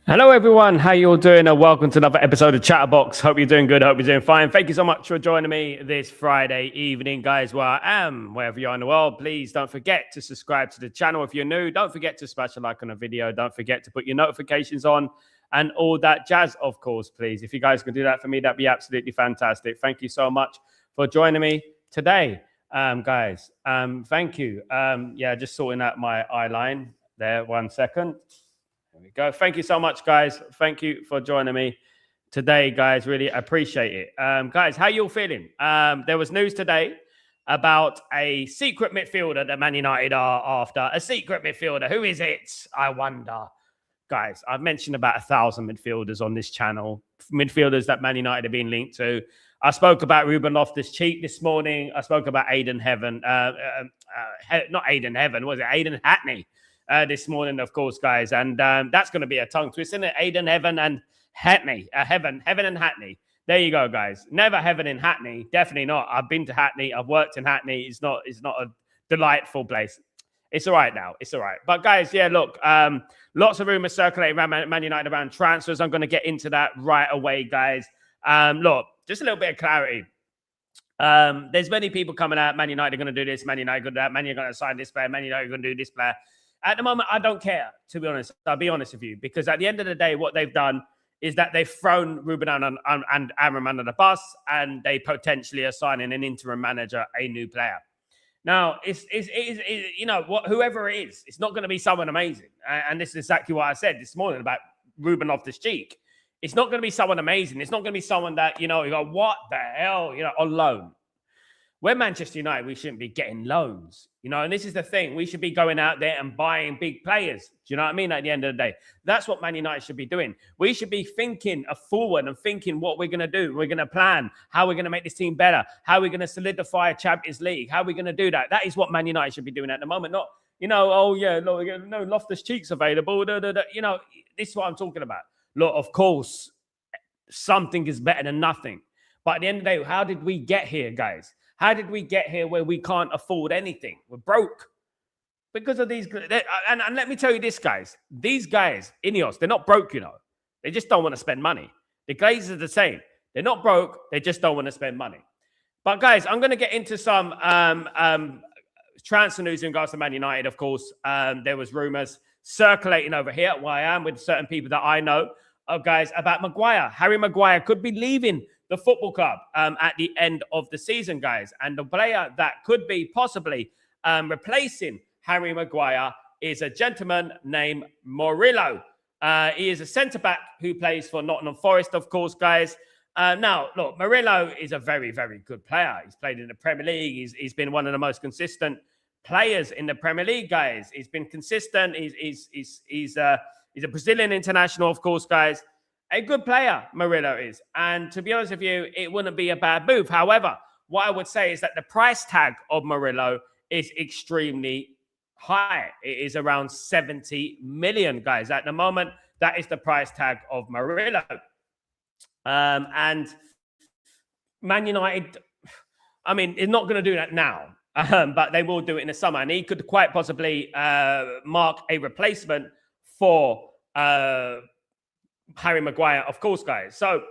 Hello everyone, how you all doing? And welcome to another episode of Chatterbox. Hope you're doing good, hope you're doing fine. Thank you so much for joining me this Friday evening, guys, where I am, wherever you are in the world. Please don't forget to subscribe to the channel if you're new. Don't forget to smash a like on the video. Don't forget to put your notifications on and all that jazz, of course, please. If you guys can do that for me, that'd be absolutely fantastic. Thank you so much for joining me today, guys. Thank you. Yeah, just sorting out my eye line there. 1 second. There we go. Thank you so much, guys. Thank you for joining me today, guys. Really appreciate it. Guys, how you all feeling? There was news today about a secret midfielder that Man United are after. A secret midfielder. Who is it? I wonder. Guys, I've mentioned about 1,000 midfielders on this channel. Midfielders that Man United have been linked to. I spoke about Ruben Loftus-Cheek this morning. I spoke about Aiden Heaven. Not Aiden Heaven. Was it Aiden Hackney? This morning, of course, guys, and that's going to be a tongue twister, isn't it? Aiden, Heaven, and Hackney. Heaven and Hackney. There you go, guys. Never Heaven in Hackney. Definitely not. I've been to Hackney. I've worked in Hackney. It's not a delightful place. It's all right now. It's all right. But guys, yeah, look, lots of rumors circulating around Man United around transfers. I'm going to get into that right away, guys. Look, just a little bit of clarity. There's many people coming out. Man United are going to do this. Man United going to do that. Man United going to sign this player. Man United going to do this player. At the moment, I don't care, to be honest. I'll be honest with you, because at the end of the day, what they've done is that they've thrown Ruben and Amram under the bus, and they potentially are signing an interim manager, a new player. Now, it's you know, whoever it is, it's not going to be someone amazing. And this is exactly what I said this morning about Ruben Loftus-Cheek. It's not going to be someone amazing. It's not going to be someone that, you know, you go, what the hell, you know, on loan. We're Manchester United, we shouldn't be getting loans, you know, and this is the thing. We should be going out there and buying big players. Do you know what I mean? At the end of the day, that's what Man United should be doing. We should be thinking forward and thinking what we're going to do. We're going to plan how we're going to make this team better, how we're going to solidify a Champions League, how we're going to do that. That is what Man United should be doing at the moment. Not, you know, oh, yeah, no, Loftus-Cheek's available. You know, this is what I'm talking about. Look, of course, something is better than nothing. But at the end of the day, how did we get here, guys? How did we get here where we can't afford anything? We're broke because of these. And let me tell you this, guys. These guys, Ineos, they're not broke, you know. They just don't want to spend money. The Glazers are the same. They're not broke. They just don't want to spend money. But, guys, I'm going to get into some transfer news in regards to Man United, of course. There was rumours circulating over here where I am with certain people that I know, guys, about Maguire. Harry Maguire could be leaving the football club at the end of the season, guys. And the player that could be possibly replacing Harry Maguire is a gentleman named Murillo. He is a centre-back who plays for Nottingham Forest, of course, guys. Now, look, Murillo is a very, very good player. He's played in the Premier League. He's been one of the most consistent players in the Premier League, guys. He's been consistent. He's a Brazilian international, of course, guys. A good player, Murillo is. And to be honest with you, it wouldn't be a bad move. However, what I would say is that the price tag of Murillo is extremely high. It is around 70 million, guys. At the moment, that is the price tag of Murillo. And Man United, I mean, is not going to do that now. But they will do it in the summer. And he could quite possibly mark a replacement for Harry Maguire, of course, guys. So,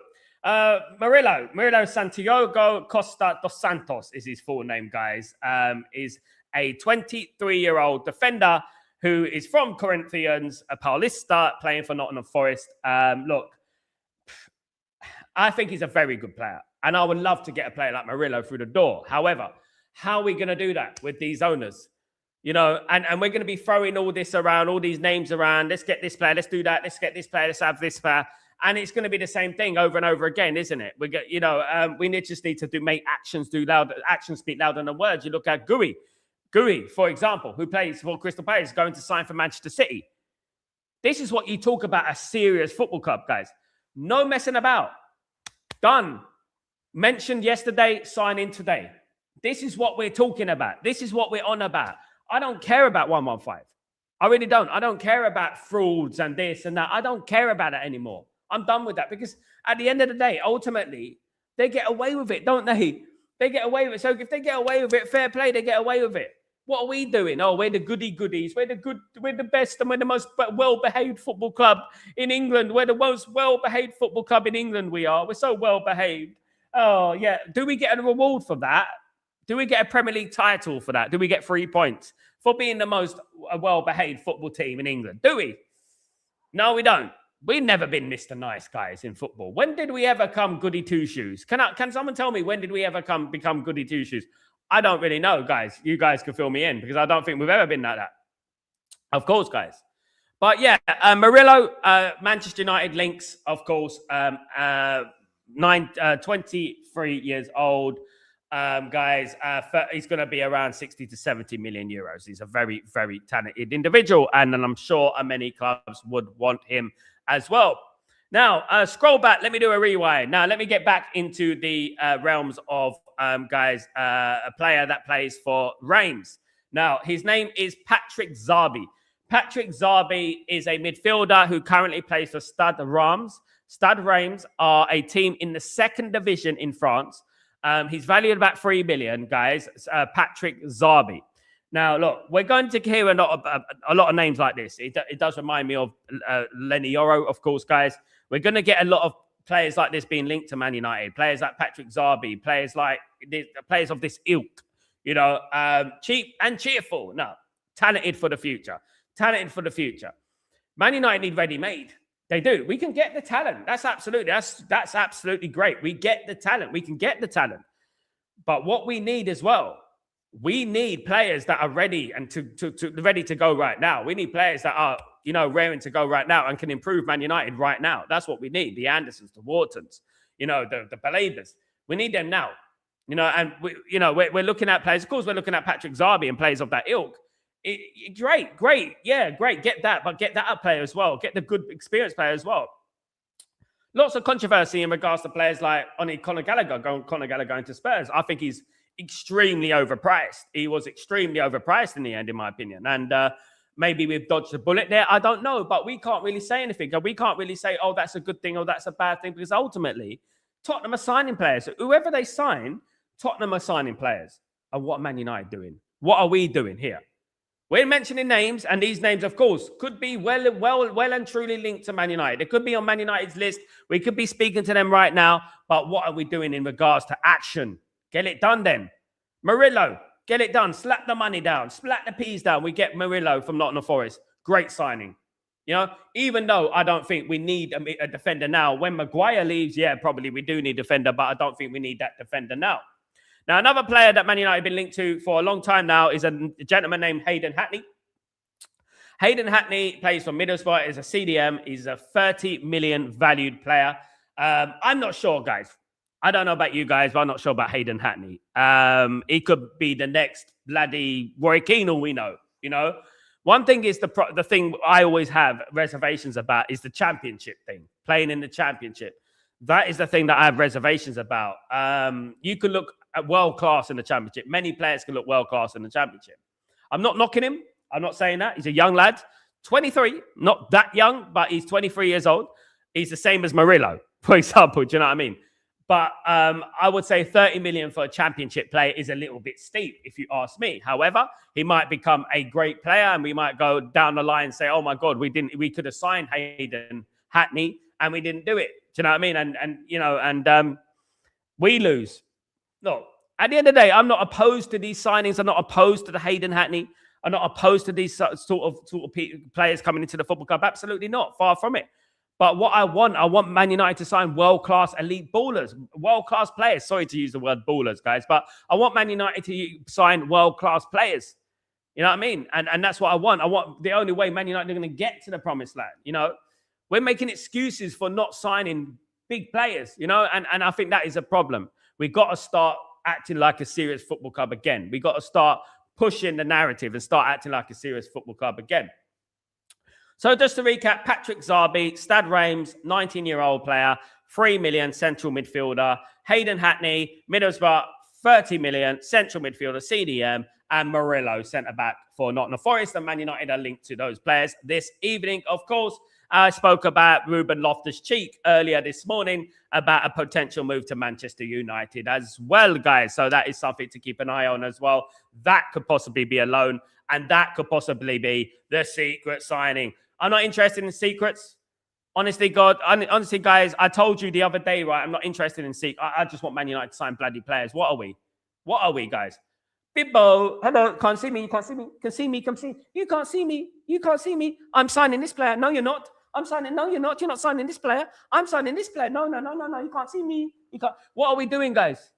Murillo Santiago Costa dos Santos is his full name, guys. Is a 23-year-old defender who is from Corinthians, a Paulista, playing for Nottingham Forest. Look, I think he's a very good player, and I would love to get a player like Murillo through the door. However, how are we going to do that with these owners? You know, and we're going to be throwing all this around, all these names around. Let's get this player. Let's do that. Let's get this player. Let's have this player. And it's going to be the same thing over and over again, isn't it? We get, you know, we just need to make actions actions speak louder than words. You look at Gui, for example, who plays for Crystal Palace, going to sign for Manchester City. This is what you talk about a serious football club, guys. No messing about. Done. Mentioned yesterday, signing today. This is what we're talking about. This is what we're on about. I don't care about 115. I really don't. I don't care about frauds and this and that. I don't care about that anymore. I'm done with that because at the end of the day, ultimately, they get away with it, don't they? They get away with it. So if they get away with it, fair play, they get away with it. What are we doing? Oh, we're the goodies. We're the best, and we're the most well-behaved football club in England. We're the most well-behaved football club in England. We're so well-behaved. Oh, yeah. Do we get a reward for that? Do we get a Premier League title for that? Do we get 3 points for being the most well-behaved football team in England? Do we? No, we don't. We've never been Mr. Nice Guys in football. When did we ever come goody two-shoes? Can someone tell me when did we ever become goody two-shoes? I don't really know, guys. You guys can fill me in because I don't think we've ever been like that. Of course, guys. But yeah, Murillo, Manchester United links, of course. 23 years old. Guys, he's going to be around 60 to 70 million euros. He's a very, very talented individual, and I'm sure many clubs would want him as well. Now, scroll back. Let me do a rewind. Now, let me get back into the realms of, guys, a player that plays for Reims. Now, his name is Patrick Zarbi. Patrick Zarbi is a midfielder who currently plays for Stade Reims. Stade Reims are a team in the second division in France. He's valued about 3 million, guys. Patrick Zarbi. Now, look, we're going to hear a lot of names like this. It does remind me of Lenny Yoro, of course, guys. We're going to get a lot of players like this being linked to Man United. Players like Patrick Zarbi. Players of this ilk. You know, cheap and cheerful. No, talented for the future. Talented for the future. Man United need ready-made. They do. We can get the talent. That's absolutely great. We get the talent. We can get the talent. But what we need as well, we need players that are ready and ready to go right now. We need players that are, raring to go right now and can improve Man United right now. That's what we need. The Andersons, the Whartons, the Believers. We need them now. And we're looking at players. Of course, we're looking at Patrick Zarbi and players of that ilk. Great. Yeah, great. Get that, but get that up player as well. Get the good experienced player as well. Lots of controversy in regards to players like Conor Gallagher going to Spurs. I think he's extremely overpriced. He was extremely overpriced in the end, in my opinion. And maybe we've dodged a bullet there. I don't know, but we can't really say anything. We can't really say, oh, that's a good thing or that's a bad thing, because ultimately, Tottenham are signing players. Whoever they sign, Tottenham are signing players. And what are Man United doing? What are we doing here? We're mentioning names, and these names, of course, could be well and truly linked to Man United. It could be on Man United's list. We could be speaking to them right now. But what are we doing in regards to action? Get it done then. Murillo, get it done. Slap the money down. Slap the peas down. We get Murillo from Nottingham Forest. Great signing. Even though I don't think we need a defender now. When Maguire leaves, yeah, probably we do need a defender, but I don't think we need that defender now. Now, another player that Man United have been linked to for a long time now is a gentleman named Hayden Hackney. Hayden Hackney plays for Middlesbrough, is a CDM. He's a 30 million valued player. I'm not sure, guys. I don't know about you guys, but I'm not sure about Hayden Hackney. He could be the next bloody Roy Keane, all we know. One thing is the thing I always have reservations about is the championship thing, playing in the championship. That is the thing that I have reservations about. You can look at world-class in the championship. Many players can look world-class in the championship. I'm not knocking him. I'm not saying that. He's a young lad. 23, not that young, but he's 23 years old. He's the same as Murillo, for example. Do you know what I mean? But I would say 30 million for a championship player is a little bit steep, if you ask me. However, he might become a great player, and we might go down the line and say, oh, my God, we could have signed Hayden Hackney, and we didn't do it. Do you know what I mean? And we lose. Look, at the end of the day, I'm not opposed to these signings. I'm not opposed to the Hayden Hackney. I'm not opposed to these sort of players coming into the football club. Absolutely not. Far from it. But what I want Man United to sign world-class elite ballers, world-class players. Sorry to use the word ballers, guys, but I want Man United to sign world-class players. You know what I mean? And that's what I want. I want the only way Man United are going to get to the promised land. We're making excuses for not signing big players, and I think that is a problem. We got to start acting like a serious football club again. We got to start pushing the narrative and start acting like a serious football club again. So just to recap, Patrick Zarbi, Stade Reims, 19-year-old player, 3 million, central midfielder. Hayden Hackney, Middlesbrough, 30 million, central midfielder, CDM. And Murillo, centre-back for Nottingham Forest. And Man United are linked to those players this evening, of course. I spoke about Ruben Loftus-Cheek earlier this morning about a potential move to Manchester United as well, guys. So that is something to keep an eye on as well. That could possibly be a loan, and that could possibly be the secret signing. I'm not interested in secrets. Honestly, guys, I told you the other day, right? I'm not interested in I just want Man United to sign bloody players. What are we? What are we, guys? Bibbo, hello, can't see me, you can't see me, can see me, come see. You can't see me, you can't see me. I'm signing this player. No, you're not. I'm signing. No, you're not. You're not signing this player. I'm signing this player. No, you can't see me. You can't. What are we doing, guys?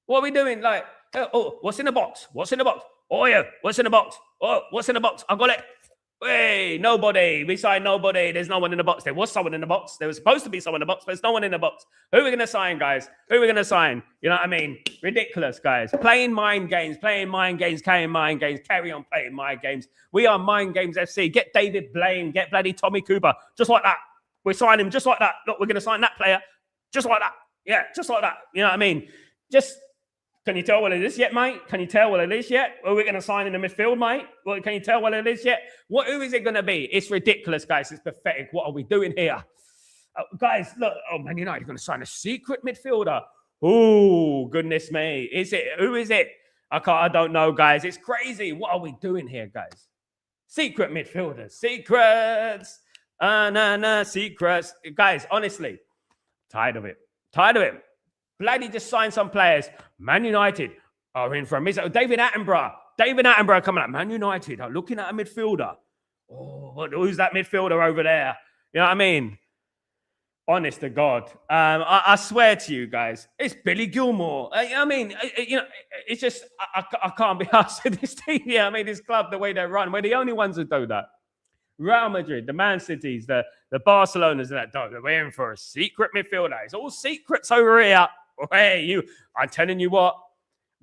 What are we doing? Like, oh, what's in the box? What's in the box? Oh, yeah, what's in the box? Oh, what's in the box? I got it. Hey, nobody. We signed nobody. There's no one in the box. There was someone in the box. There was supposed to be someone in the box, but there's no one in the box. Who are we going to sign, guys? Who are we going to sign? You know what I mean? Ridiculous, guys. Playing mind games, carrying mind games, carry on playing mind games. We are Mind Games FC. Get David Blaine, get bloody Tommy Cooper. Just like that. We sign him just like that. Look, we're going to sign that player just like that. Yeah, just like that. You know what I mean? Just... Can you tell what it is yet, mate? Can you tell what it is yet? Are we going to sign in the midfield, mate? Well, can you tell what it is yet? Who is it going to be? It's ridiculous, guys. It's pathetic. What are we doing here? Guys, look. Oh, Man United are going to sign a secret midfielder. Oh, goodness me. Is it? Who is it? I don't know, guys. It's crazy. What are we doing here, guys? Secret midfielders. Secrets. Secrets. Guys, honestly, tired of it. Bloody just signed some players. Man United are in for a miss. David Attenborough coming up. Man United are looking at a midfielder. Oh, who's that midfielder over there? You know what I mean? Honest to God. I swear to you guys, it's Billy Gilmore. I mean, it's just, I can't be asked with this team. Yeah, I mean, this club, the way they run, we're the only ones who do that. Real Madrid, the Man Cities, the Barcelonas, and that, we're in for a secret midfielder. It's all secrets over here. Hey, I'm telling you what,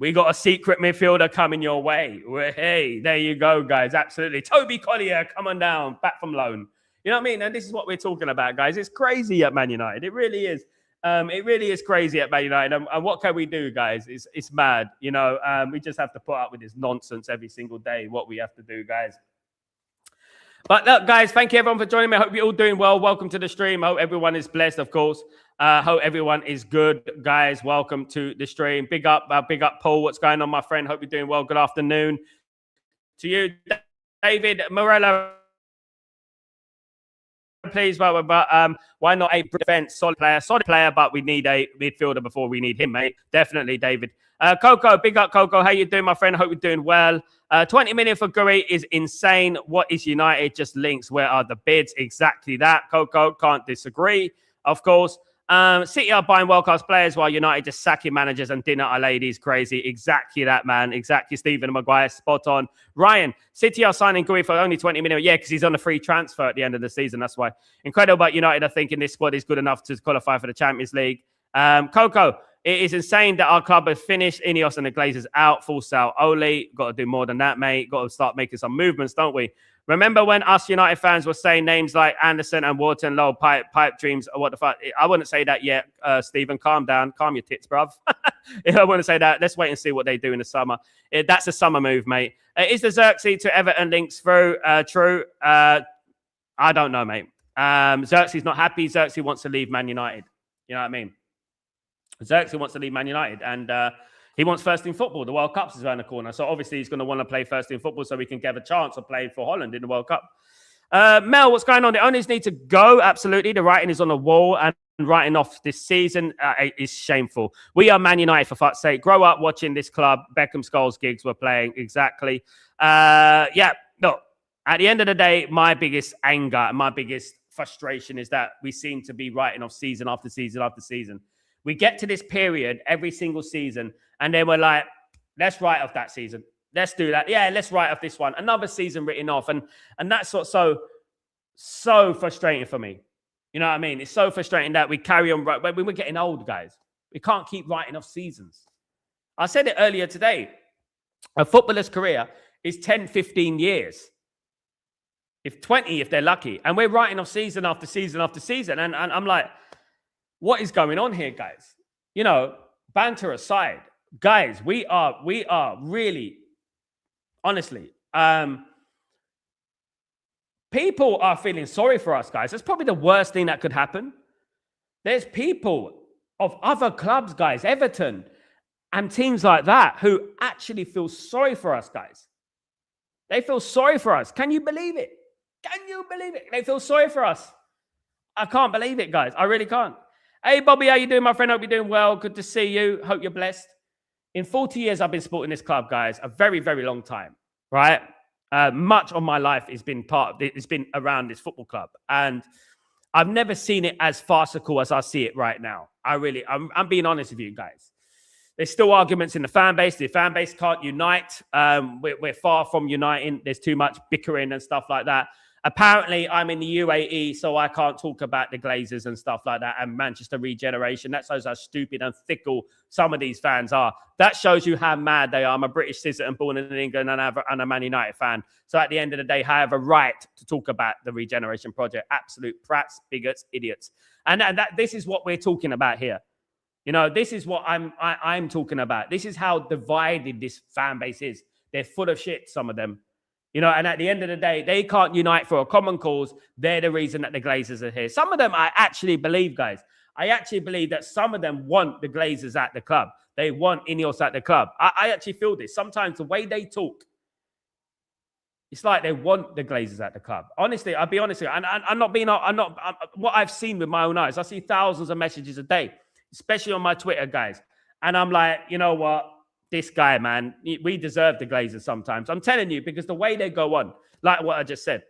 we got a secret midfielder coming your way. Hey, there you go, guys. Absolutely. Toby Collier, come on down, back from loan. You know what I mean? And this is what we're talking about, guys. It's crazy at Man United. It really is. It really is crazy at Man United. And what can we do, guys? It's mad. You know, we just have to put up with this nonsense every single day, what we have to do, guys. But look, guys, thank you everyone for joining me. I hope you're all doing well. Welcome to the stream. I hope everyone is blessed, of course. Hope everyone is good, guys. Welcome to the stream. Big up, Paul. What's going on, my friend? Hope you're doing well. Good afternoon to you, David Morello. Please, but why not a defense? Solid player, but we need a midfielder before we need him, mate. Definitely, David. Coco, big up, Coco. How you doing, my friend? Hope you're doing well. 20 million for Guri is insane. What is United? Just links. Where are the bids? Exactly that, Coco. Can't disagree, of course. City are buying world-class players while United just sacking managers and dinner are ladies. Crazy. Exactly that, man. Exactly, Stephen Maguire. Spot on. Ryan, City are signing Gui for only 20 million. Yeah, because he's on a free transfer at the end of the season. That's why. Incredible, but United are thinking this squad is good enough to qualify for the Champions League. Coco, it is insane that our club has finished. Ineos and the Glazers out. Full sell only. Got to do more than that, mate. Got to start making some movements, don't we? Remember when us United fans were saying names like Anderson and Wharton, low pipe dreams? What the fuck? I wouldn't say that yet, Stephen. Calm down. Calm your tits, bruv. If I wouldn't say that, let's wait and see what they do in the summer. That's a summer move, mate. Is the Xerxes to Everton links through? True. I don't know, mate. Xerxes not happy. Xerxes wants to leave Man United. You know what I mean? Xerxes wants to leave Man United, and he wants first team football. The World Cup is around the corner. So obviously he's going to want to play first team football so we can get a chance of playing for Holland in the World Cup. Mel, what's going on? The owners need to go. Absolutely. The writing is on the wall, and writing off this season is shameful. We are Man United, for fuck's sake. Grow up watching this club. Beckham Skulls gigs were playing. Exactly. Yeah, look, at the end of the day, my biggest anger and my biggest frustration is that we seem to be writing off season after season after season. We get to this period every single season, and then we're like, let's write off that season. Let's do that. Yeah, let's write off this one. Another season written off. And that's so frustrating for me. You know what I mean? It's so frustrating that we carry on. When we're getting old, guys, we can't keep writing off seasons. I said it earlier today. A footballer's career is 10, 15 years. If 20, if they're lucky. And we're writing off season after season after season. And I'm like, what is going on here, guys? You know, banter aside, guys, we are really, honestly, People are feeling sorry for us, guys. That's probably the worst thing that could happen. There's people of other clubs, guys, Everton and teams like that, who actually feel sorry for us, guys. They feel sorry for us. Can you believe it? Can you believe it? They feel sorry for us. I can't believe it, guys. I really can't. Hey, Bobby, how you doing, my friend? Hope you're doing well. Good to see you. Hope you're blessed. In 40 years, I've been supporting this club, guys. A very, very long time, right? Much of my life has been it's been around this football club. And I've never seen it as farcical as I see it right now. I'm being honest with you guys. There's still arguments in the fan base. The fan base can't unite. We're far from uniting. There's too much bickering and stuff like that. Apparently, I'm in the UAE, so I can't talk about the Glazers and stuff like that and Manchester regeneration. That shows how stupid and fickle some of these fans are. That shows you how mad they are. I'm a British citizen born in England and a Man United fan. So at the end of the day, I have a right to talk about the regeneration project. Absolute prats, bigots, idiots. And this is what we're talking about here. You know, this is what I'm talking about. This is how divided this fan base is. They're full of shit, some of them. You know, and at the end of the day, they can't unite for a common cause. They're the reason that the Glazers are here. Some of them I actually believe, guys. I actually believe that some of them want the Glazers at the club. They want Ineos at the club. I actually feel this. Sometimes the way they talk, it's like they want the Glazers at the club. Honestly, I'll be honest with you. And what I've seen with my own eyes, I see thousands of messages a day, especially on my Twitter, guys. And I'm like, you know what? This guy, man, we deserve the Glazers sometimes. I'm telling you, because the way they go on, like what I just said.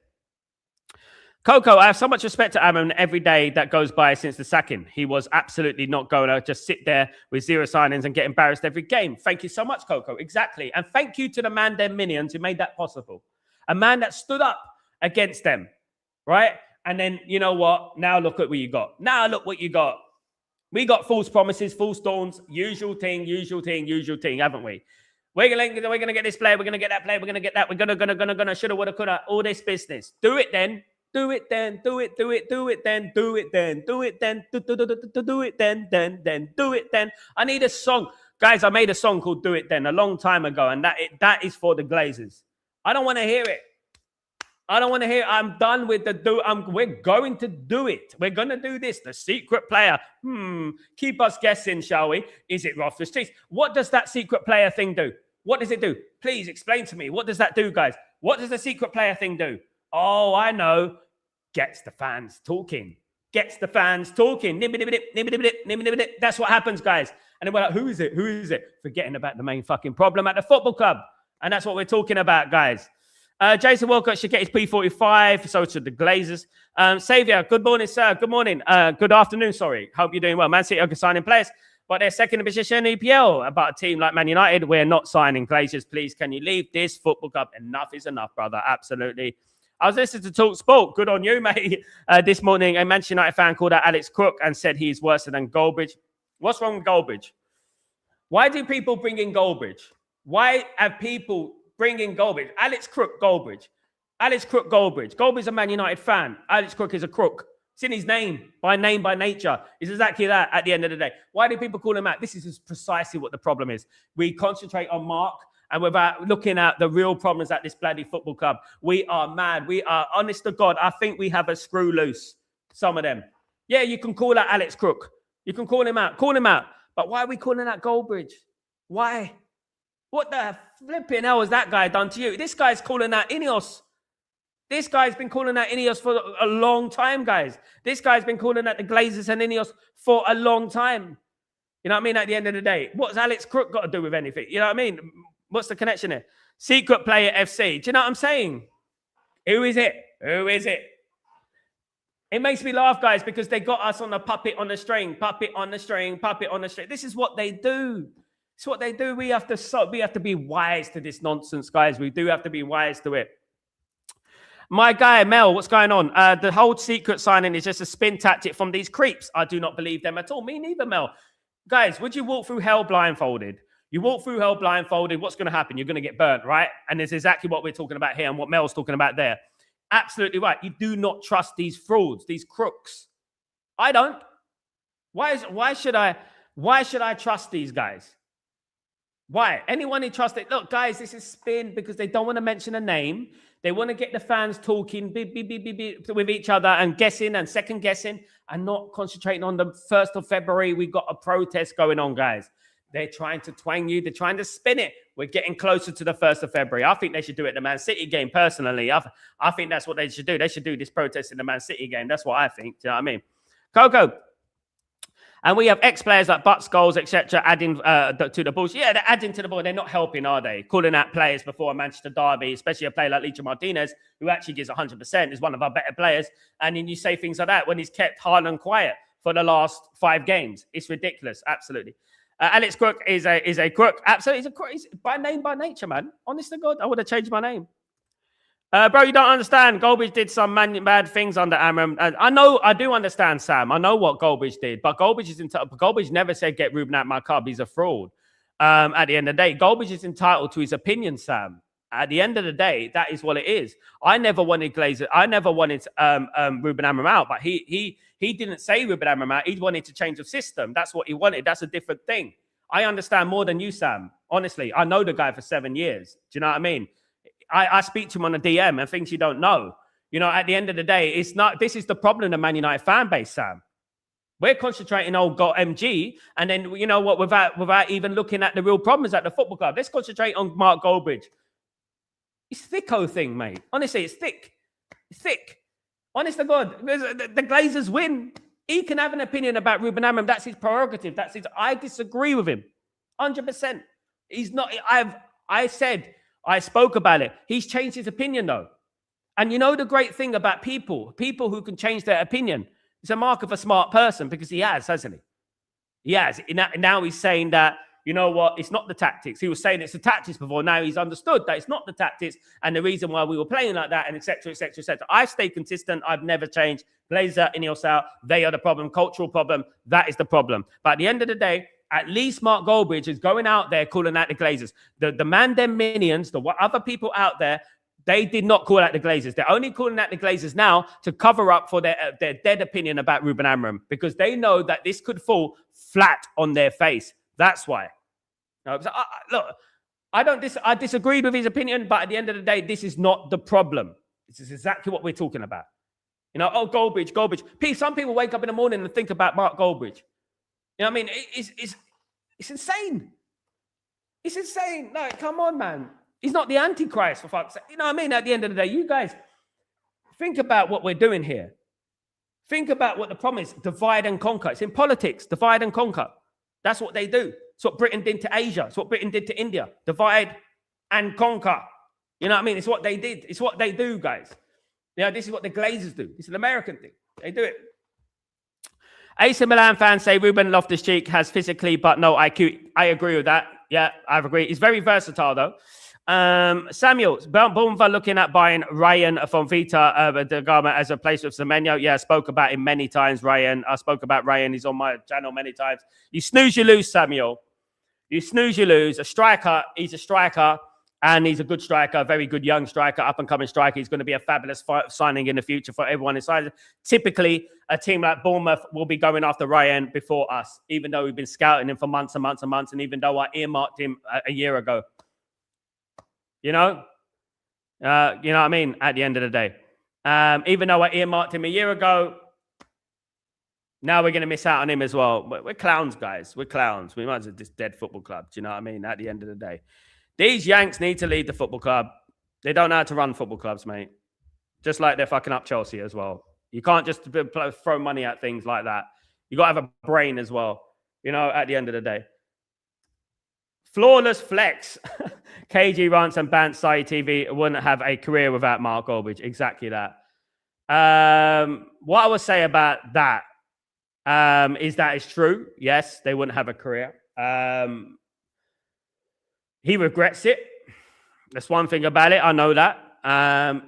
Coco, I have so much respect to Amon every day that goes by since the sacking. He was absolutely not going to just sit there with zero signings and get embarrassed every game. Thank you so much, Coco. Exactly. And thank you to the man, them minions, who made that possible. A man that stood up against them, right? And then, you know what? Now look at what you got. Now look what you got. We got false promises, false dawns, usual thing, haven't we? We're gonna get this player, we're gonna get that player, we're gonna get that, we're gonna, shoulda, woulda, coulda, all this business. Do it then, do it then, do it then, do it then. I need a song. Guys, I made a song called Do It Then a long time ago, and that is for the Glazers. I don't want to hear it. I don't want to hear. I'm done with the we're going to do it. We're going to do this. The secret player. Keep us guessing, shall we? Is it Rothfuss Cheese? What does that secret player thing do? What does it do? Please explain to me. What does that do, guys? What does the secret player thing do? Oh, I know. Gets the fans talking. Gets the fans talking. That's what happens, guys. And then we're like, who is it? Who is it? Forgetting about the main fucking problem at the football club. And that's what we're talking about, guys. Jason Walcott should get his P45. So should the Glazers. Saviour, good morning, sir. Good morning. Good afternoon, sorry. Hope you're doing well. Man City are signing players, but they're second in position in EPL. About a team like Man United, we're not signing Glazers. Please, can you leave this football club? Enough is enough, brother. Absolutely. I was listening to Talk Sport. Good on you, mate. This morning, a Manchester United fan called out Alex Crook and said he's worse than Goldbridge. What's wrong with Goldbridge? Why do people bring in Goldbridge? Why have people bring in Goldbridge? Alex Crook, Goldbridge. Alex Crook, Goldbridge. Goldbridge's a Man United fan. Alex Crook is a crook. It's in his name, by nature. It's exactly that at the end of the day. Why do people call him out? This is precisely what the problem is. We concentrate on Mark, and without looking at the real problems at this bloody football club, we are mad. We are, honest to God, I think we have a screw loose, some of them. Yeah, you can call out Alex Crook. You can call him out. Call him out. But why are we calling out Goldbridge? Why? What the flipping hell has that guy done to you? This guy's calling out Ineos. This guy's been calling out Ineos for a long time, guys. This guy's been calling out the Glazers and Ineos for a long time. You know what I mean? At the end of the day, what's Alex Crook got to do with anything? You know what I mean? What's the connection here? Secret player FC. Do you know what I'm saying? Who is it? Who is it? It makes me laugh, guys, because they got us on a puppet on the string, puppet on the string, puppet on the string. This is what they do. It's what they do. We have to be wise to this nonsense, guys. We do have to be wise to it. My guy, Mel, what's going on? The whole secret signing is just a spin tactic from these creeps. I do not believe them at all. Me neither, Mel. Guys, would you walk through hell blindfolded? You walk through hell blindfolded, what's going to happen? You're going to get burnt, right? And it's exactly what we're talking about here and what Mel's talking about there. Absolutely right. You do not trust these frauds, these crooks. I don't. Why should I trust these guys? Why? Anyone who trusts it. Look, guys, this is spin because they don't want to mention a name. They want to get the fans talking with each other and guessing and second guessing and not concentrating on the 1st of February. We got a protest going on, guys. They're trying to twang you. They're trying to spin it. We're getting closer to the 1st of February. I think they should do it at the Man City game, personally. I think that's what they should do. They should do this protest in the Man City game. That's what I think. Do you know what I mean? Coco. And we have ex-players like Butts, Goals, etc. adding to the balls. Yeah, they're adding to the ball. They're not helping, are they? Calling out players before a Manchester derby, especially a player like Licha Martinez, who actually gives 100%, is one of our better players. And then you say things like that when he's kept Haaland quiet for the last 5 games. It's ridiculous, absolutely. Alex Crook is a crook. Absolutely, he's a crook. He's by name, by nature, man. Honest to God, I would have changed my name. Bro, you don't understand. Goldbridge did some bad things under Amram. I do understand, Sam. I know what Goldbridge did, but Goldbridge never said get Ruben out my club. He's a fraud. At the end of the day, Goldbridge is entitled to his opinion, Sam. At the end of the day, that is what it is. I never wanted Glazer. I never wanted Ruben Amram out, but he didn't say Ruben Amram out. He wanted to change the system. That's what he wanted. That's a different thing. I understand more than you, Sam. Honestly, I know the guy for 7 years. Do you know what I mean? I speak to him on a DM and things you don't know. You know, at the end of the day, it's not. This is the problem of the Man United fan base, Sam. We're concentrating on MG, and then you know what? Without even looking at the real problems at the football club, let's concentrate on Mark Goldbridge. It's thicko thing, mate. Honestly, it's thick. It's thick. Honest to God, the Glazers win. He can have an opinion about Ruben Amram. That's his prerogative. That's his. I disagree with him, 100%. He's not. I spoke about it. He's changed his opinion, though. And you know the great thing about people who can change their opinion, it's a mark of a smart person because he has, hasn't he? He has. Now he's saying that, you know what, it's not the tactics. He was saying it's the tactics before. Now he's understood that it's not the tactics and the reason why we were playing like that and et cetera, et cetera, et cetera. I've stayed consistent. I've never changed. Glazer, Ineos out. They are the problem. Cultural problem. That is the problem. But at the end of the day, at least Mark Goldbridge is going out there calling out the Glazers. The man, them minions, the other people out there, they did not call out the Glazers. They're only calling out the Glazers now to cover up for their dead opinion about Ruben Amram because they know that this could fall flat on their face. That's why. Look, I disagreed with his opinion, but at the end of the day, this is not the problem. This is exactly what we're talking about. You know, oh, Goldbridge. Some people wake up in the morning and think about Mark Goldbridge. You know what I mean? It's insane. It's insane. No, come on, man. He's not the Antichrist, for fuck's sake. You know what I mean? At the end of the day, you guys, think about what we're doing here. Think about what the problem is. Divide and conquer. It's in politics. Divide and conquer. That's what they do. It's what Britain did to Asia. It's what Britain did to India. Divide and conquer. You know what I mean? It's what they did. It's what they do, guys. You know, this is what the Glazers do. It's an American thing. They do it. AC Milan fans say Ruben Loftus-Cheek has physically but no IQ. I agree with that. Yeah, I agree. He's very versatile, though. Samuel, Bournemouth looking at buying Ryan from Vita the Gama as a place with Semenyo. Yeah, I spoke about him many times, Ryan. I spoke about Ryan. He's on my channel many times. You snooze, you lose, Samuel. You snooze, you lose. A striker, he's a striker, and he's a good striker, a very good young striker, up-and-coming striker. He's going to be a fabulous signing in the future for everyone inside. Typically, a team like Bournemouth will be going after Ryan before us, even though we've been scouting him for months and months and months, and even though I earmarked him a year ago. You know what I mean? At the end of the day, even though I earmarked him a year ago, now we're going to miss out on him as well. We're clowns, guys. We're clowns. We might as well just dead football club. Do you know what I mean? At the end of the day, these Yanks need to lead the football club. They don't know how to run football clubs, mate. Just like they're fucking up Chelsea as well. You can't just throw money at things like that. You got to have a brain as well. You know, at the end of the day. Flawless flex. KG Rants and Bant Sai TV wouldn't have a career without Mark Goldbridge. Exactly that. What I would say about that is that it's true. Yes, they wouldn't have a career. He regrets it. That's one thing about it. I know that.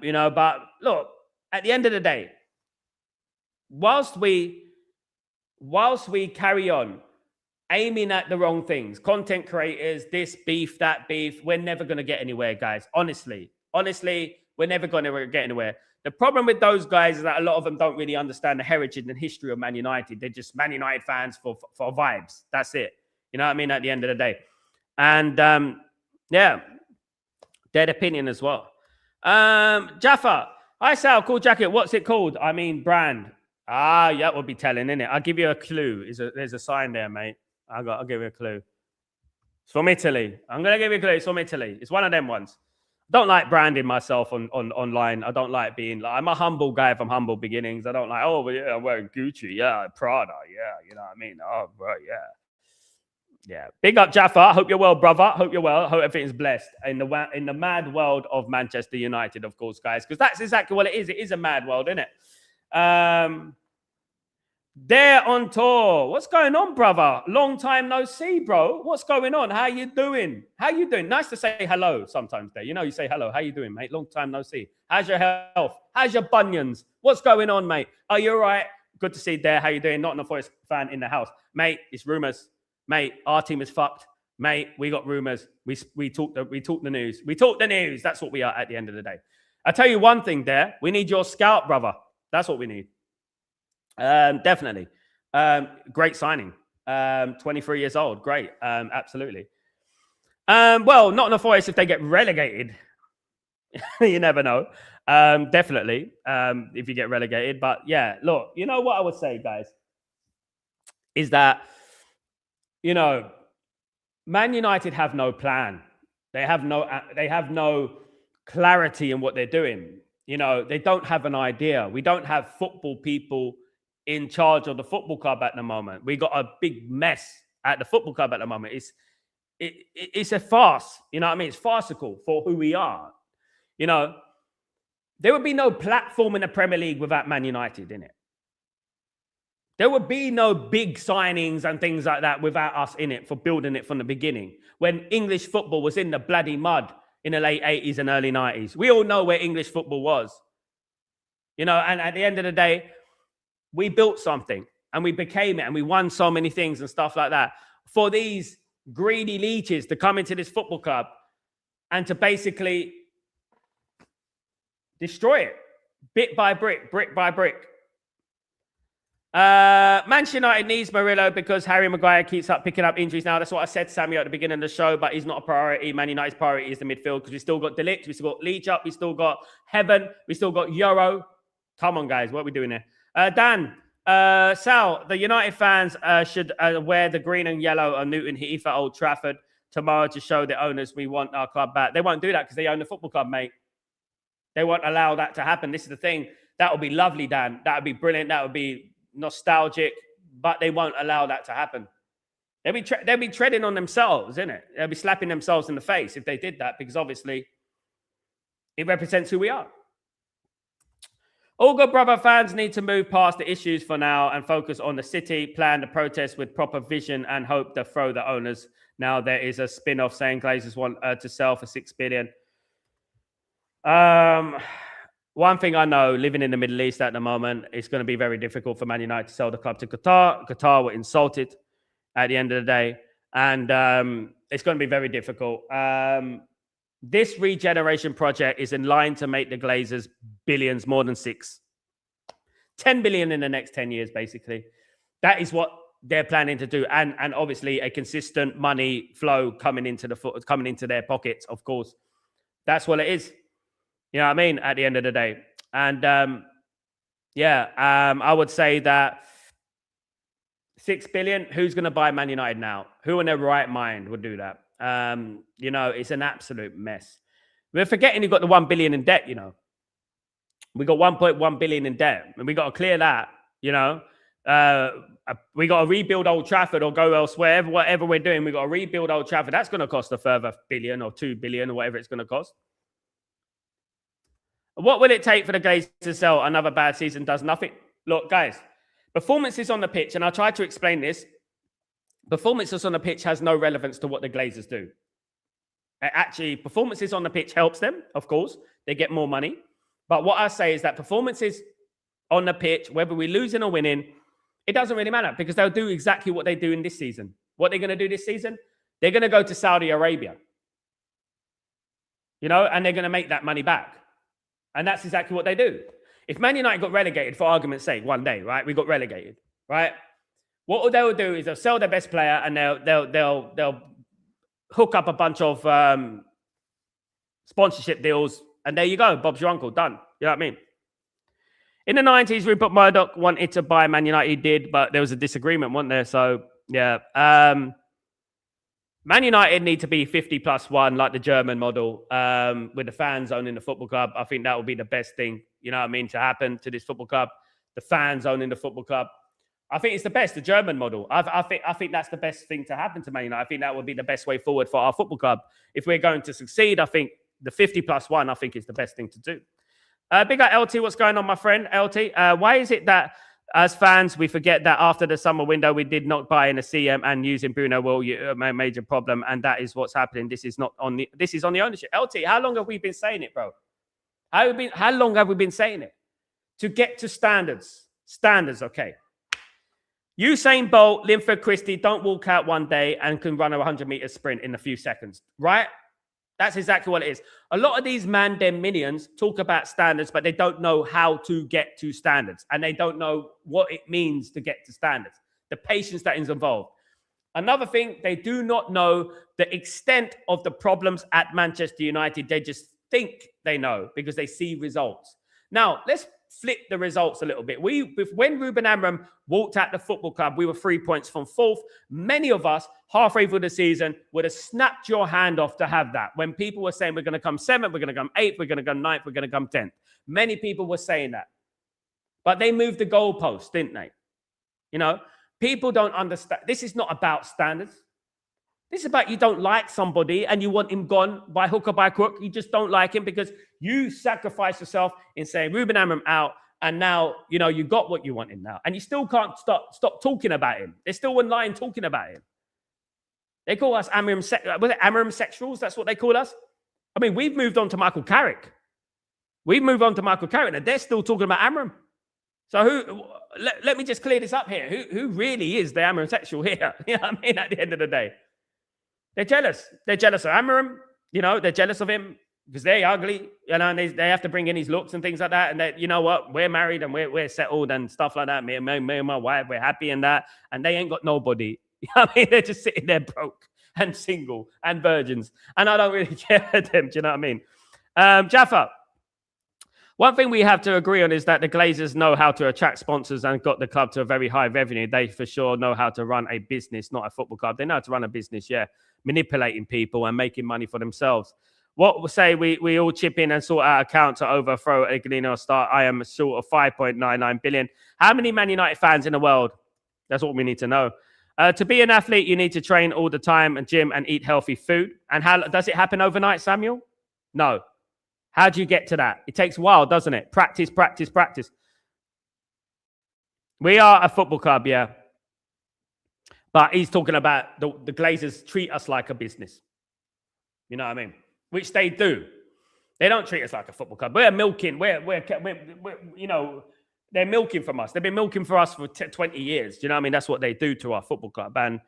You know, but look, at the end of the day, whilst we carry on aiming at the wrong things, content creators, this beef, that beef, we're never going to get anywhere, guys. Honestly, we're never going to get anywhere. The problem with those guys is that a lot of them don't really understand the heritage and history of Man United. They're just Man United fans for vibes. That's it. You know what I mean? At the end of the day. And, yeah, dead opinion as well. Jaffa. Hi, Sal. Cool jacket. What's it called? I mean, brand. Ah, yeah, would be telling, innit? I'll give you a clue. There's a sign there, mate. I'll give you a clue. It's from Italy. I'm gonna give you a clue. It's from Italy. It's one of them ones. Don't like branding myself on online. I don't like being like, I'm a humble guy from humble beginnings. I don't like, oh, but yeah, I'm wearing Gucci. Yeah, Prada. Yeah, you know what I mean? Oh, bro, yeah. Yeah. Big up, Jaffa. I hope you're well, brother. Hope you're well. Hope everything's blessed in the mad world of Manchester United, of course, guys, because that's exactly what it is. It is a mad world, isn't it? They're on tour. What's going on, brother? Long time no see, bro. What's going on? How you doing? How you doing? Nice to say hello sometimes there. You know, you say hello. How you doing, mate? Long time no see. How's your health? How's your bunions? What's going on, mate? Are you all right? Good to see you there. How you doing? Not a Forest fan in the house. Mate, it's rumours. Mate, our team is fucked. Mate, we got rumours. We talk the news. We talk the news. That's what we are at the end of the day. I tell you one thing there. We need your scout, brother. That's what we need. Definitely. Great signing. 23 years old. Great. Absolutely. Well, not in the Forest if they get relegated. You never know. Definitely. If you get relegated. But yeah, look, you know what I would say, guys, is that, you know, Man United have no plan. They have no clarity in what they're doing. You know, they don't have an idea. We don't have football people in charge of the football club at the moment. We got a big mess at the football club at the moment. It's a farce. You know what I mean? It's farcical for who we are. You know, there would be no platform in the Premier League without Man United in it. There would be no big signings and things like that without us in it for building it from the beginning. When English football was in the bloody mud in the late 80s and early 90s. We all know where English football was. You know, and at the end of the day, we built something and we became it and we won so many things and stuff like that. For these greedy leeches to come into this football club and to basically destroy it bit by brick, brick by brick. Manchester United needs Murillo because Harry Maguire keeps picking up injuries now. That's what I said to Samuel at the beginning of the show, but he's not a priority. Man United's priority is the midfield because we still got De Ligt, we still got Leach up, we still got Heaven, we still got Euro. Come on, guys, what are we doing here? Dan, Sal, the United fans should wear the green and yellow on Newton Heath at Old Trafford tomorrow to show the owners we want our club back. They won't do that because they own the football club, mate. They won't allow that to happen. This is the thing. That would be lovely, Dan. That would be brilliant. That would be nostalgic, but they won't allow that to happen. They'll be treading on themselves, isn't it? They'll be slapping themselves in the face if they did that, because obviously it represents who we are. All good brother fans need to move past the issues for now and focus on the city, plan the protest with proper vision and hope to throw the owners. Now there is a spin-off saying Glazers want to sell for $6 billion. One thing I know, living in the Middle East at the moment, it's going to be very difficult for Man United to sell the club to Qatar. Qatar were insulted at the end of the day. And it's going to be very difficult. This regeneration project is in line to make the Glazers billions, more than 6. 10 billion in the next 10 years, basically. That is what they're planning to do. And obviously a consistent money flow coming into their pockets, of course. That's what it is. You know what I mean? At the end of the day. And I would say that 6 billion, who's going to buy Man United now? Who in their right mind would do that? You know, it's an absolute mess. We're forgetting you've got the 1 billion in debt, you know. We got 1.1 billion in debt, and we got to clear that, you know. We got to rebuild Old Trafford or go elsewhere. Whatever we're doing, we got to rebuild Old Trafford. That's going to cost a further billion or 2 billion or whatever it's going to cost. What will it take for the Glazers to sell? Another bad season does nothing. Look, guys, performances on the pitch, and I'll try to explain this. Performances on the pitch has no relevance to what the Glazers do. Actually, performances on the pitch helps them, of course. They get more money. But what I say is that performances on the pitch, whether we're losing or winning, it doesn't really matter because they'll do exactly what they do in this season. What they're going to do this season? They're going to go to Saudi Arabia. You know, and they're going to make that money back. And that's exactly what they do. If Man United got relegated, for argument's sake, one day, right? We got relegated, right? What they'll do is they'll sell their best player and they'll hook up a bunch of sponsorship deals And there you go. Bob's your uncle. Done. You know what I mean? In the 90s, Rupert Murdoch wanted to buy Man United. He did, but there was a disagreement, wasn't there? So, yeah. Man United need to be 50+1, like the German model, with the fans owning the football club. I think that would be the best thing, you know what I mean, to happen to this football club. The fans owning the football club. I think it's the best, the German model. I think that's the best thing to happen to Man United. I think that would be the best way forward for our football club. If we're going to succeed, I think the 50+1, I think, is the best thing to do. Big up LT, what's going on, my friend? LT, why is it that as fans, we forget that after the summer window, we did not buy in a CM and using Bruno will a major problem, and that is what's happening. This is on the ownership. LT, how long have we been saying it, bro? How long have we been saying it? To get to standards, okay. Usain Bolt, Linford Christie don't walk out one day and can run a 100-meter sprint in a few seconds, right? That's exactly what it is. A lot of these man-dem minions talk about standards, but they don't know how to get to standards. And they don't know what it means to get to standards, the patience that is involved. Another thing, they do not know the extent of the problems at Manchester United. They just think they know because they see results. Now, let's flip the results a little bit. When Ruben Amorim walked out the football club, we were 3 points from fourth. Many of us, halfway through the season, would have snapped your hand off to have that. When people were saying, we're going to come 7th, we're going to come 8th, we're going to come 9th, we're going to come 10th. Many people were saying that. But they moved the goalpost, didn't they? You know, people don't understand. This is not about standards. This is about you don't like somebody and you want him gone by hook or by crook. You just don't like him because you sacrifice yourself in saying Ruben Amorim out, and now, you know, you got what you wanted now. And you still can't stop talking about him. There's still one line talking about him. They call us Amorim sexuals. That's what they call us. I mean, we've moved on to Michael Carrick. And they're still talking about Amorim. So let me just clear this up here. Who really is the Amorim sexual here? You know what I mean? At the end of the day. They're jealous. They're jealous of Amorim. You know, they're jealous of him because they're ugly, you know, and they have to bring in his looks and things like that. And that, you know what, we're married and we're settled and stuff like that. Me and my wife, we're happy in that. And they ain't got nobody. You know what I mean? They're just sitting there broke and single and virgins. And I don't really care for them. Do you know what I mean? Jaffa, one thing we have to agree on is that the Glazers know how to attract sponsors and got the club to a very high revenue. They for sure know how to run a business, not a football club. They know how to run a business, yeah. Manipulating people and making money for themselves. What we'll say we all chip in and sort out accounts to overthrow a Galeno start. I am short of 5.99 billion. How many Man United fans in the world? That's what we need to know. To be an athlete, you need to train all the time and gym and eat healthy food. And how does it happen overnight, Samuel? No. How do you get to that? It takes a while, doesn't it? Practice. We are a football club, yeah. But he's talking about the Glazers treat us like a business. You know what I mean? Which they do. They don't treat us like a football club. We're milking. We're you know, they're milking from us. They've been milking for us for 20 years. Do you know what I mean? That's what they do to our football club. And,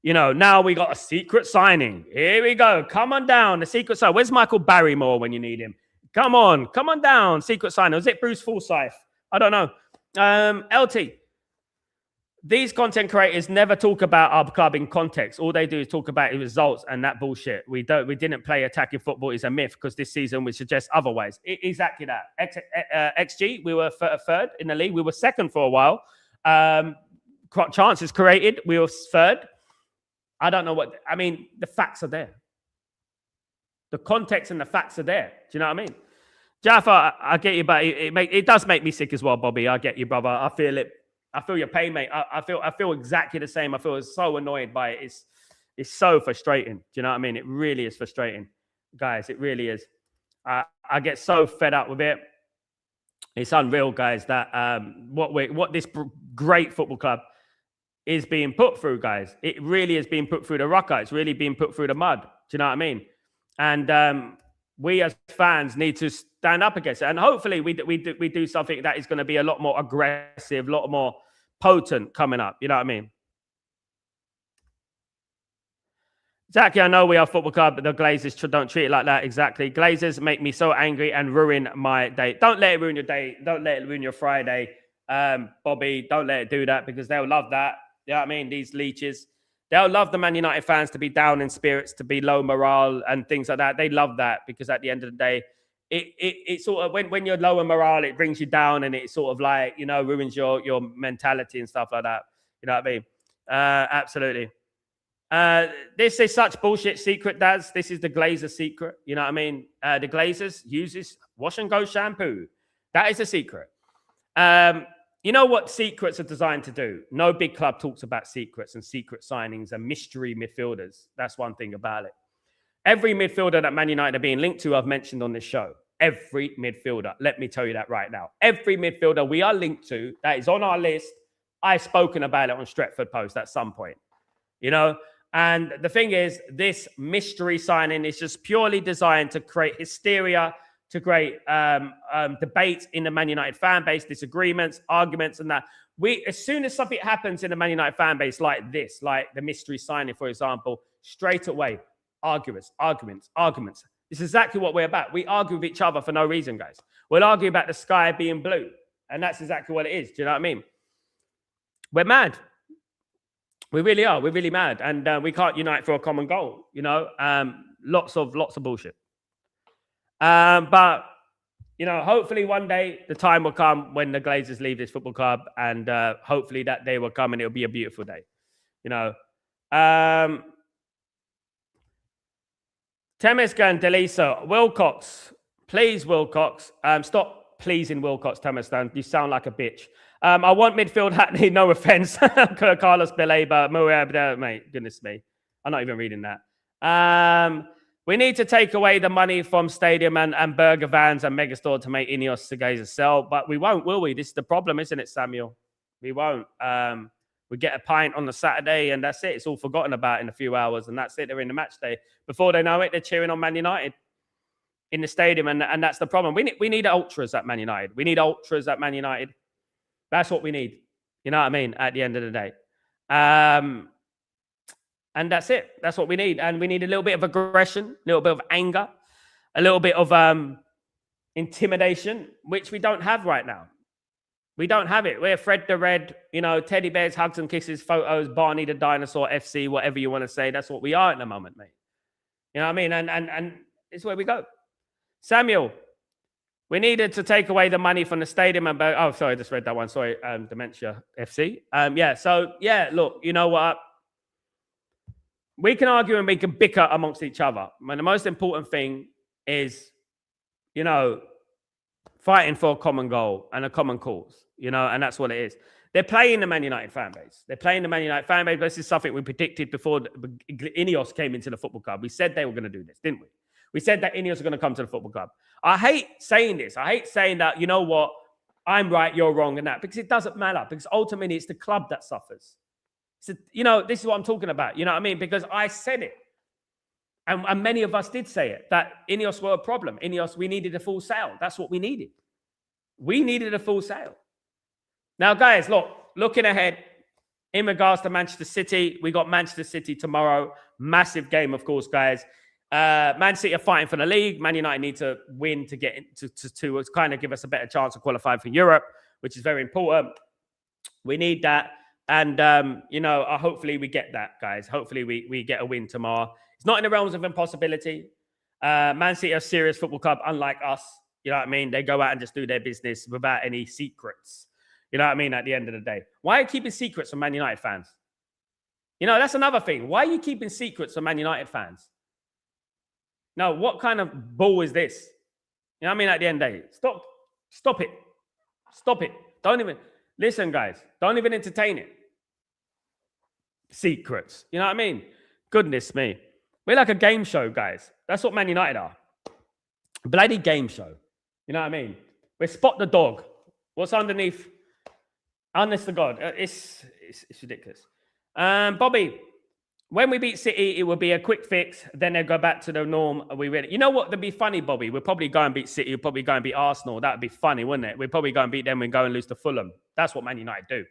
you know, now we got a secret signing. Here we go. Come on down. The secret signing. Where's Michael Barrymore when you need him? Come on down. Secret signing. Was it Bruce Forsyth? I don't know. LT. These content creators never talk about our club in context. All they do is talk about results and that bullshit. We didn't play attacking football is a myth because this season we suggest otherwise. Exactly that. XG, we were third in the league. We were second for a while. Chances created, we were third. I don't know I mean, the facts are there. The context and the facts are there. Do you know what I mean? Jaffa, I get you, but it does make me sick as well, Bobby. I get you, brother. I feel it. I feel your pain, mate. I feel exactly the same. I feel so annoyed by it. It's so frustrating. Do you know what I mean? It really is frustrating, guys. It really is. I get so fed up with it. It's unreal, guys. That what this great football club is being put through, guys. It really is being put through the rucker. It's really being put through the mud. Do you know what I mean? And we as fans need to stand up against it. And hopefully we do something that is going to be a lot more aggressive, a lot more potent coming up. You know what I mean? Exactly. I know we are a football club, but the Glazers don't treat it like that. Exactly. Glazers make me so angry and ruin my day. Don't let it ruin your day. Don't let it ruin your Friday. Bobby, don't let it do that because they'll love that. You know what I mean? These leeches. They'll love the Man United fans to be down in spirits, to be low morale and things like that. They love that because at the end of the day, it sort of when you're low in morale, it brings you down, and it sort of like, you know, ruins your mentality and stuff like that. You know what I mean? Absolutely. This is such bullshit secret, Daz. This is the Glazer secret. You know what I mean? The Glazers uses wash and go shampoo. That is a secret. You know what secrets are designed to do? No big club talks about secrets and secret signings and mystery midfielders. That's one thing about it. Every midfielder that Man United are being linked to, I've mentioned on this show. Every midfielder. Let me tell you that right now. Every midfielder we are linked to that is on our list, I've spoken about it on Stretford Post at some point. You know? And the thing is, this mystery signing is just purely designed to create hysteria, to create debates in the Man United fan base, disagreements, arguments, and that. As soon as something happens in the Man United fan base like this, like the mystery signing, for example, straight away, arguments. This is exactly what we're about. We argue with each other for no reason, guys. We'll argue about the sky being blue, and that's exactly what it is. Do you know what I mean? We're mad. We really are. We're really mad, and we can't unite for a common goal. You know, lots of bullshit. But you know, hopefully one day the time will come when the Glazers leave this football club, and hopefully that day will come, and it'll be a beautiful day. You know, Temescan Delisa Wilcox, please Wilcox, stop pleasing Wilcox. Temescan, you sound like a bitch. I want midfield Hackney, no offense. Carlos Beleba, mate, goodness me. I'm not even reading that. We need to take away the money from stadium and burger vans and megastore to make Ineos Segeza sell, but we won't, will we? This is the problem, isn't it, Samuel? We won't. We get a pint on the Saturday, and that's it. It's all forgotten about in a few hours, and that's it. They're in the match day. Before they know it, they're cheering on Man United in the stadium, and that's the problem. We need ultras at Man United. We need ultras at Man United. That's what we need. You know what I mean? At the end of the day. And that's it. That's what we need. And we need a little bit of aggression, a little bit of anger, a little bit of intimidation, which we don't have right now. We don't have it. We're Fred the Red, you know, teddy bears, hugs and kisses, photos, Barney the Dinosaur, FC, whatever you want to say. That's what we are at the moment, mate. You know what I mean? And it's where we go. Samuel, we needed to take away the money from the stadium. Oh, sorry, I just read that one. Sorry, Dementia FC. Look, you know what? We can argue and we can bicker amongst each other. But the most important thing is, you know, fighting for a common goal and a common cause, you know, and that's what it is. They're playing the Man United fan base. They're playing the Man United fan base. This is something we predicted before Ineos came into the football club. We said they were going to do this, didn't we? We said that Ineos are going to come to the football club. I hate saying this. I hate saying that, you know what, I'm right, you're wrong, and that, because it doesn't matter. Because ultimately, it's the club that suffers. So, you know, this is what I'm talking about. You know what I mean? Because I said it. And many of us did say it, that Ineos were a problem. Ineos, we needed a full sale. That's what we needed. We needed a full sale. Now, guys, look, looking ahead, in regards to Manchester City, we got Manchester City tomorrow. Massive game, of course, guys. Man City are fighting for the league. Man United need to win to get to kind of give us a better chance of qualifying for Europe, which is very important. We need that. And, you know, hopefully we get that, guys. Hopefully we get a win tomorrow. It's not in the realms of impossibility. Man City are a serious football club, unlike us. You know what I mean? They go out and just do their business without any secrets. You know what I mean? At the end of the day. Why are you keeping secrets from Man United fans? You know, that's another thing. Why are you keeping secrets from Man United fans? No, what kind of bull is this? You know what I mean? At the end of the day. Stop it. Stop it. Don't even... Listen, guys. Don't even entertain it. Secrets. You know what I mean? Goodness me. We're like a game show, guys. That's what Man United are. Bloody game show. You know what I mean? We're Spot the Dog. What's underneath? Honest to God. It's ridiculous. Bobby, when we beat City, it will be a quick fix. Then they'll go back to the norm. You know what? That'd be funny, Bobby. We'll probably go and beat City. We'll probably go and beat Arsenal. That'd be funny, wouldn't it? We'll probably go and beat them and go and lose to Fulham. That's what Man United do.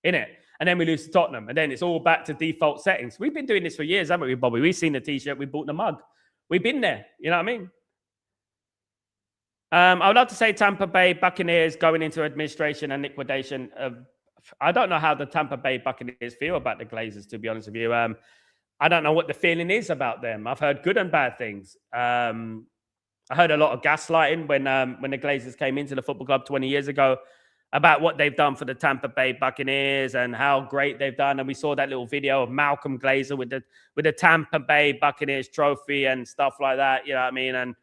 Innit? And then we lose to Tottenham. And then it's all back to default settings. We've been doing this for years, haven't we, Bobby? We've seen the T-shirt. We bought the mug. We've been there. You know what I mean? I would love to say Tampa Bay Buccaneers going into administration and liquidation. I don't know how the Tampa Bay Buccaneers feel about the Glazers, to be honest with you. I don't know what the feeling is about them. I've heard good and bad things. I I heard a lot of gaslighting when the Glazers came into the football club 20 years ago about what they've done for the Tampa Bay Buccaneers and how great they've done. And we saw that little video of Malcolm Glazer with the Tampa Bay Buccaneers trophy and stuff like that. You know what I mean? And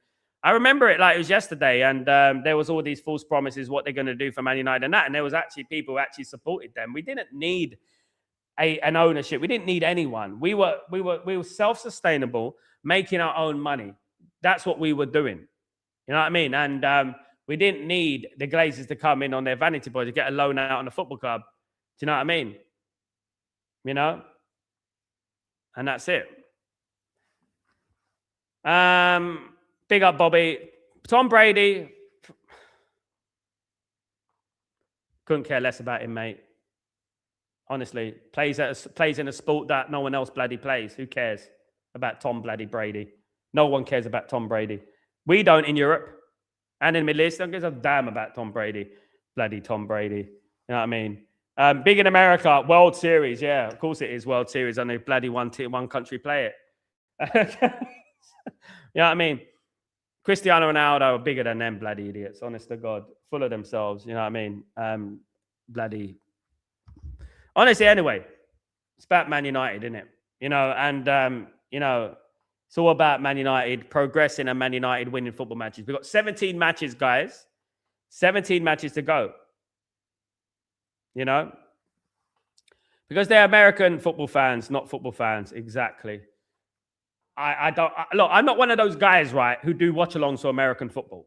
I remember it like it was yesterday. And there was all these false promises, what they're going to do for Man United and that. And there was actually people who actually supported them. We didn't need an ownership. We didn't need anyone. We were self-sustainable, making our own money. That's what we were doing. You know what I mean? And we didn't need the Glazers to come in on their vanity boys to get a loan out on the football club. Do you know what I mean? You know? And that's it. Big up, Bobby. Tom Brady. Couldn't care less about him, mate. Honestly, plays in a sport that no one else bloody plays. Who cares about Tom bloody Brady? No one cares about Tom Brady. We don't in Europe and in the Middle East. Don't give a damn about Tom Brady. Bloody Tom Brady. You know what I mean? Big in America, World Series. Yeah, of course it is World Series. I know bloody one country play it. You know what I mean? Cristiano Ronaldo are bigger than them bloody idiots. Honest to God. Full of themselves. You know what I mean? Bloody... Honestly, anyway, it's about Man United, isn't it? You know, and, you know, it's all about Man United progressing and Man United winning football matches. We've got 17 matches, guys. 17 matches to go. You know? Because they're American football fans, not football fans. Exactly. Look, I'm not one of those guys, right, who do watch-alongs for American football.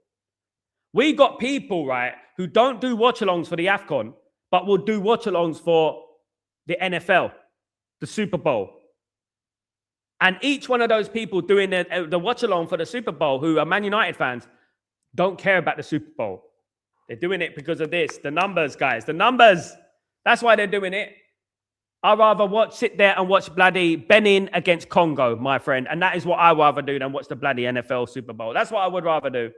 We got people, right, who don't do watch-alongs for the AFCON, but will do watch-alongs for the NFL, the Super Bowl. And each one of those people doing the watch-along for the Super Bowl, who are Man United fans, don't care about the Super Bowl. They're doing it because of this. The numbers, guys. The numbers. That's why they're doing it. I'd rather sit there and watch bloody Benin against Congo, my friend. And that is what I'd rather do than watch the bloody NFL Super Bowl. That's what I would rather do.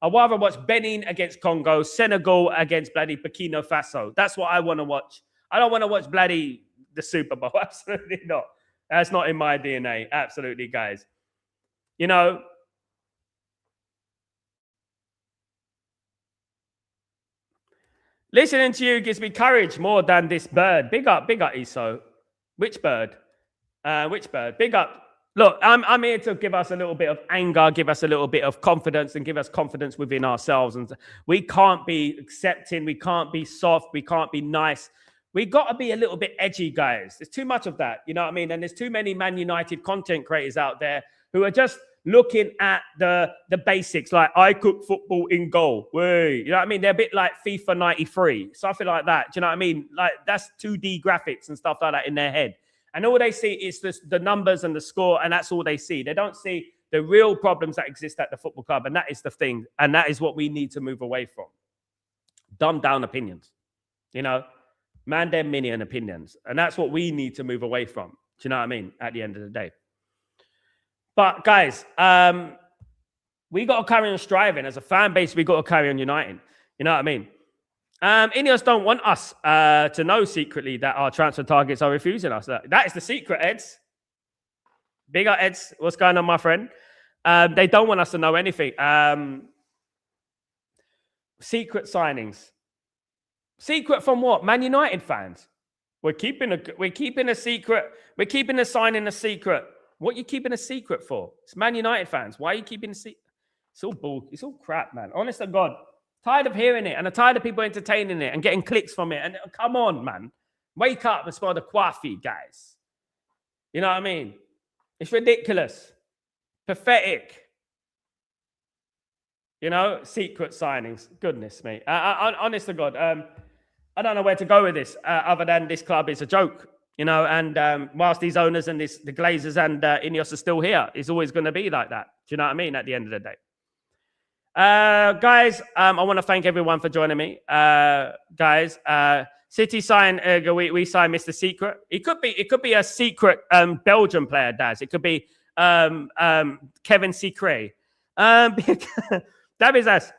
I'd rather watch Benin against Congo, Senegal against bloody Burkina Faso. That's what I want to watch. I don't want to watch bloody the Super Bowl. Absolutely not. That's not in my DNA. Absolutely, guys. You know, listening to you gives me courage more than this bird. Big up, Iso. Which bird? Which bird? Big up. Look, I'm here to give us a little bit of anger, give us a little bit of confidence, and give us confidence within ourselves. And we can't be accepting. We can't be soft. We can't be nice. We got to be a little bit edgy, guys. There's too much of that, you know what I mean? And there's too many Man United content creators out there who are just looking at the basics, like I cook football in goal. Wait, you know what I mean? They're a bit like FIFA 93, something like that. Do you know what I mean? Like that's 2D graphics and stuff like that in their head. And all they see is the numbers and the score, and that's all they see. They don't see the real problems that exist at the football club, and that is the thing. And that is what we need to move away from. Dumbed down opinions, you know? Man, they're minion opinions. And that's what we need to move away from. Do you know what I mean? At the end of the day. But guys, we got to carry on striving. As a fan base, we got to carry on uniting. You know what I mean? Ineos don't want us to know secretly that our transfer targets are refusing us. That is the secret, Eds. Big up, Eds. What's going on, my friend? They don't want us to know anything. Secret signings. Secret from what? Man United fans. We're keeping a secret. We're keeping a signing a secret. What are you keeping a secret for? It's Man United fans. Why are you keeping a secret? It's all bull. It's all crap, man. Honest to God. Tired of hearing it, and I'm tired of people entertaining it and getting clicks from it. And come on, man. Wake up and smell the coffee, guys. You know what I mean? It's ridiculous. Pathetic. You know, secret signings. Goodness me. Honest to God. I don't know where to go with this other than this club is a joke, you know, and whilst these owners and the Glazers and Ineos are still here, it's always going to be like that. Do you know what I mean? At the end of the day. Guys, I want to thank everyone for joining me. Guys, City signed, we signed Mr. Secret. It could be a secret Belgian player, Daz. It could be Kevin Secret. That is us.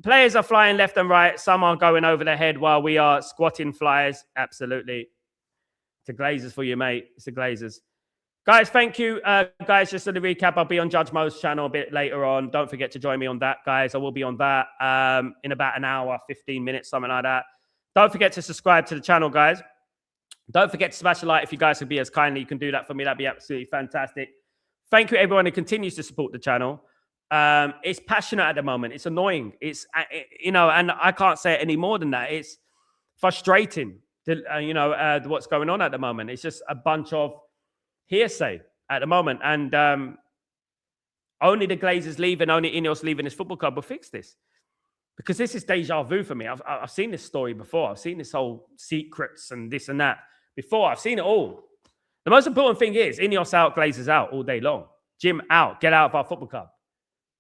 Players are flying left and right. Some are going over their head while we are squatting flies. Absolutely. It's the Glazers for you, mate. It's the Glazers. Guys, thank you. Guys, just to recap, I'll be on Judge Mo's channel a bit later on. Don't forget to join me on that, guys. I will be on that in about an hour, 15 minutes, something like that. Don't forget to subscribe to the channel, guys. Don't forget to smash a like if you guys would be as kindly. You can do that for me. That'd be absolutely fantastic. Thank you, everyone who continues to support the channel. It's passionate at the moment. It's annoying. It's, and I can't say it any more than that. It's frustrating, what's going on at the moment. It's just a bunch of hearsay at the moment. And only the Glazers leaving, only Ineos leaving this football club will fix this. Because this is deja vu for me. I've seen this story before. I've seen this whole secrets and this and that before. I've seen it all. The most important thing is Ineos out, Glazers out all day long. Jim out. Get out of our football club.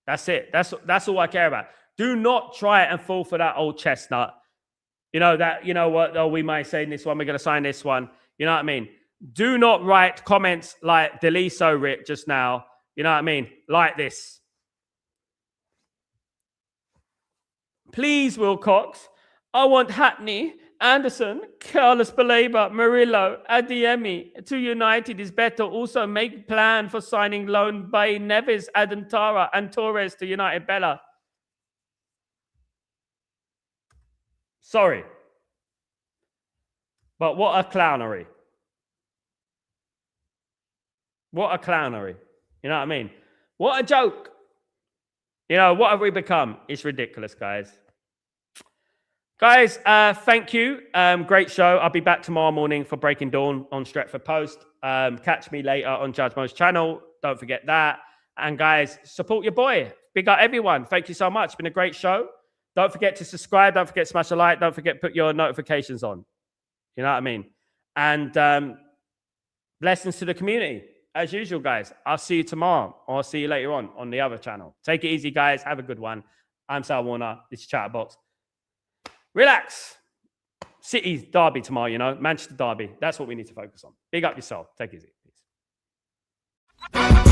That's it. That's all I care about. Do not try and fall for that old chestnut. We might say this one, we're going to sign this one. You know what I mean? Do not write comments like Deliso Rip just now. You know what I mean? Like this. Please, Wilcox, I want Hackney, Anderson, Carlos Baleba, Murillo, Adiemi to United is better. Also make plan for signing loan by Neves, Adantara and Torres to United Bella. Sorry. But what a clownery. What a clownery. You know what I mean? What a joke. What have we become? It's ridiculous, guys. Guys, thank you. Great show. I'll be back tomorrow morning for Breaking Dawn on Stretford Post. Catch me later on Judge Mo's channel. Don't forget that. And guys, support your boy. Big up everyone. Thank you so much. It's been a great show. Don't forget to subscribe. Don't forget to smash a like. Don't forget to put your notifications on. You know what I mean? And blessings to the community. As usual, guys, I'll see you tomorrow or I'll see you later on the other channel. Take it easy, guys. Have a good one. I'm Sal Warner. This is Chatterbox. Relax. City's derby tomorrow, Manchester derby. That's what we need to focus on. Big up yourself. Take it easy. Peace.